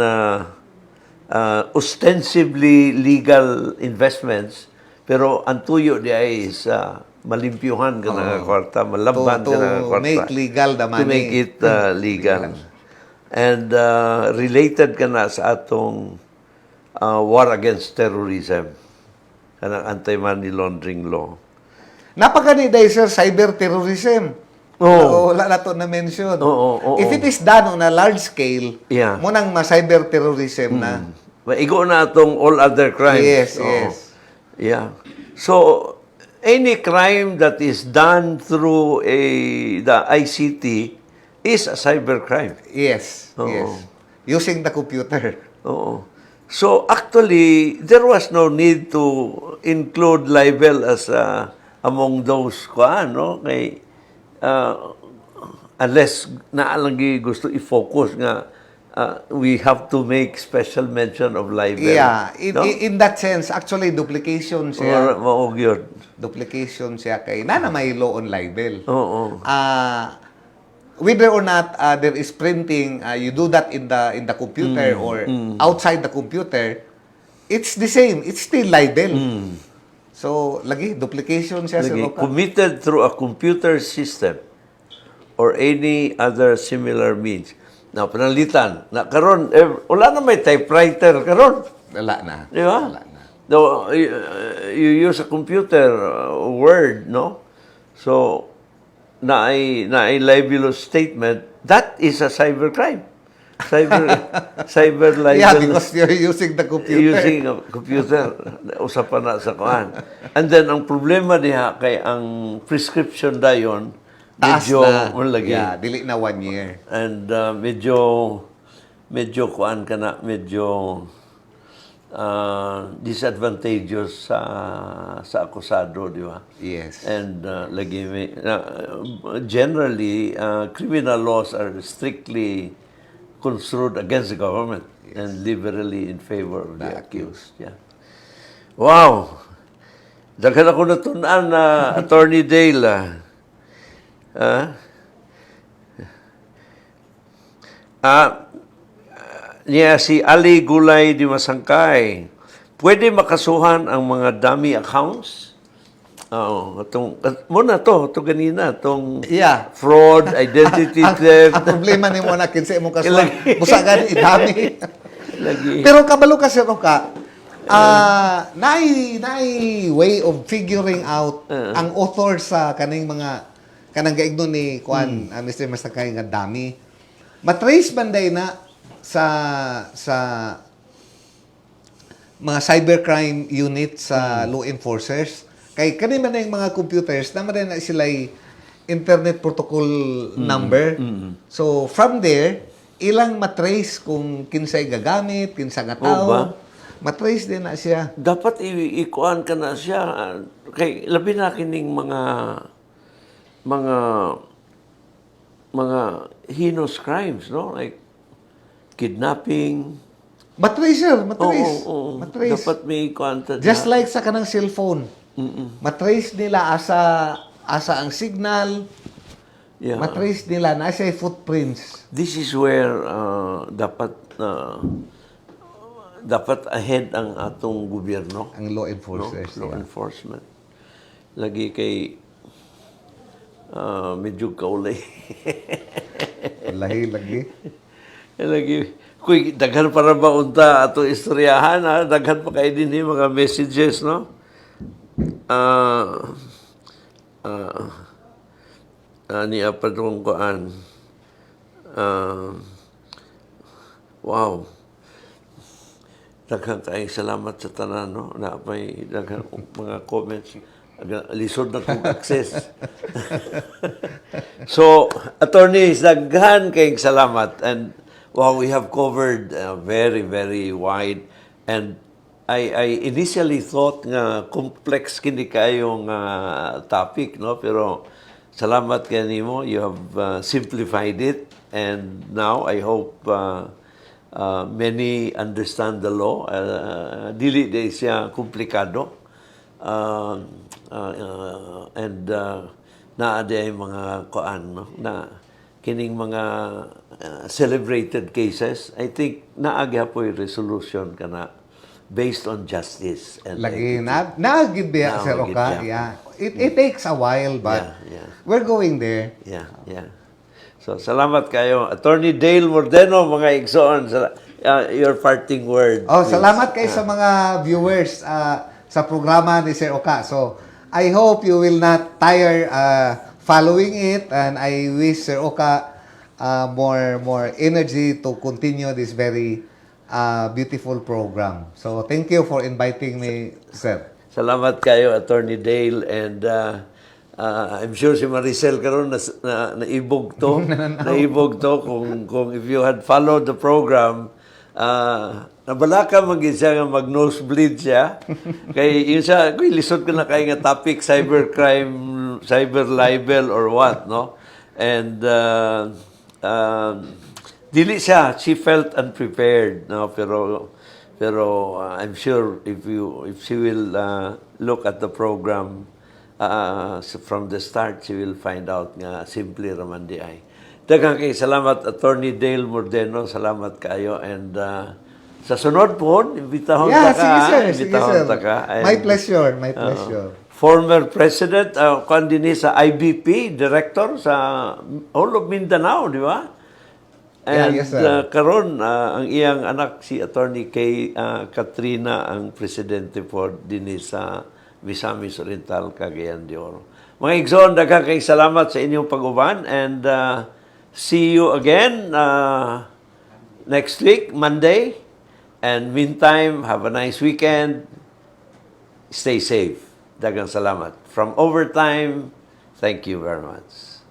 ostensibly legal investments, pero ang tuyo di ay malimpyuhan ka na kwarta, malaban ka na kwarta. To make legal the money. To make it legal. And related ka na sa atong war against terrorism, kanang anti-money laundering law. Napakani dahil sir, cyber-terrorism. Wala na to na-mention. If it is done on a large scale, munang ma-cyber-terrorism na. Igo na atong all other crimes. Yes. Yeah. So, any crime that is done through the ICT is a cybercrime. Yes. Using the computer. So actually, there was no need to include libel as among those kay unless naalagi gusto i-focus nga we have to make special mention of libel. Yeah, in that sense, actually duplication siya. Duplication siya kay na may law on libel. Whether or not there is printing, you do that in the computer or outside the computer, it's the same. It's still libel. So, lagi duplication siya sa committed through a computer system or any other similar means. Now, panalitan. Na karon, wala na may typewriter karon. Wala na. Di ba? Wala na. No, you use a computer, Word, no? So, na ay libelous statement, that is a cybercrime. Cyber libel. Yeah, because you're using the computer. Using a computer. Usapan na sa kuan. And then, ang problema niya kay ang prescription dayon, medyo malagi. Yeah, dili na 1 year. And medyo kuan ka na, medyo disadvantageous sa akusado, di ba? Yes. And generally, criminal laws are strictly construed against the government and liberally in favor of the accused. Yeah. Wow! Daghan ako natunan na Attorney Dale. Niya si Ali Gulay di Masangkay. Pwede makasuhan ang mga dummy accounts? Muna to ganina, fraud, identity theft. Ang problema ni mo na kinsa imong kasuhan, busagan idami. Pero kabalo ka sir ka, naay way of figuring out ang author sa kaning mga kanang gaignon ni Kuan, Mr. Masakay nga dami. Matrace banday na sa mga cybercrime unit sa law enforcers. Kay kani man yung mga computers, naman rin na sila internet protocol number. So, from there, ilang matrace kung kinsay gagamit, kinsa nga tao. Matrace din na siya. Dapat ikuan ka na siya. Kay labi na kining mga heinous crimes, no? Like kidnapping. Matrace, sir. Matrace. Matrace. Dapat may contact. Just like sa kanang cellphone. Matrace nila asa ang signal. Yeah. matrace nila na siya footprints. This is where dapat ahead ang atong gobyerno, Ang law no? enforcers. Law yeah. enforcement. Lagi kay medyo kaulay. Lahi lagi. Lagi kuy daghan para ba unta ato istoryahan, ha? Daghan pa kay dinhi mga messages, no? Ni apa tong kuan. Wow. Daghang kaayong salamat sa tanan, no? Na may daghang mga comments. Lisod na kong access. So, attorneys, daghan kayong salamat. And, wow, we have covered very, very wide. And I initially thought nga complex kini kayong topic, no? Pero salamat kay nimo. You have simplified it. And now, I hope many understand the law. Dili di siya komplikado. And naa di mga kuan, no? Na kining mga celebrated cases, I think naagya po yung resolution kana based on justice and Lagi equity. naagid biya Sir Naagid, Oka. yeah. Yeah. It takes a while but Yeah. we're going there. Yeah, yeah. So, salamat kayo. Attorney Dale Mordeno, mga igsoon, your parting word. Oh, please. salamat kayo sa mga viewers sa programa ni Sir Oka. So, I hope you will not tire following it and I wish Sir Oka more energy to continue this very beautiful program. So, thank you for inviting me, sir. Salamat kayo, Attorney Dale, and I'm sure si Maricel karon naibog to. Naibog to kung if you had followed the program, nabala ka mag-isa nga mag-nosebleed siya. Kay yun siya, kuy lisod ko na kay nga topic, cybercrime, cyber libel or what, no? And dili siya, she felt unprepared, no? Pero I'm sure if she will look at the program from the start, she will find out nga simple raman di ay. Daghang kay salamat, Attorney Dale Mordeno, salamat kayo, and sa sunod po, imbitahon Yeah, ta ka. sige sir, sige Imbitahon sir. ta ka. And, My pleasure, my pleasure. Former President, kuan dinhi sa IBP, Director sa all of Mindanao, di ba? Yeah, And yes, sir. karon ang iyang anak si Attorney Kay Katrina ang presidente po dinhi sa Misamis Oriental, Cagayan de Oro. Mga igsoon, daghang kay salamat sa inyong pag-uban, and see you again next week, Monday. And meantime, have a nice weekend. Stay safe. Daghang salamat. From Overtime, thank you very much.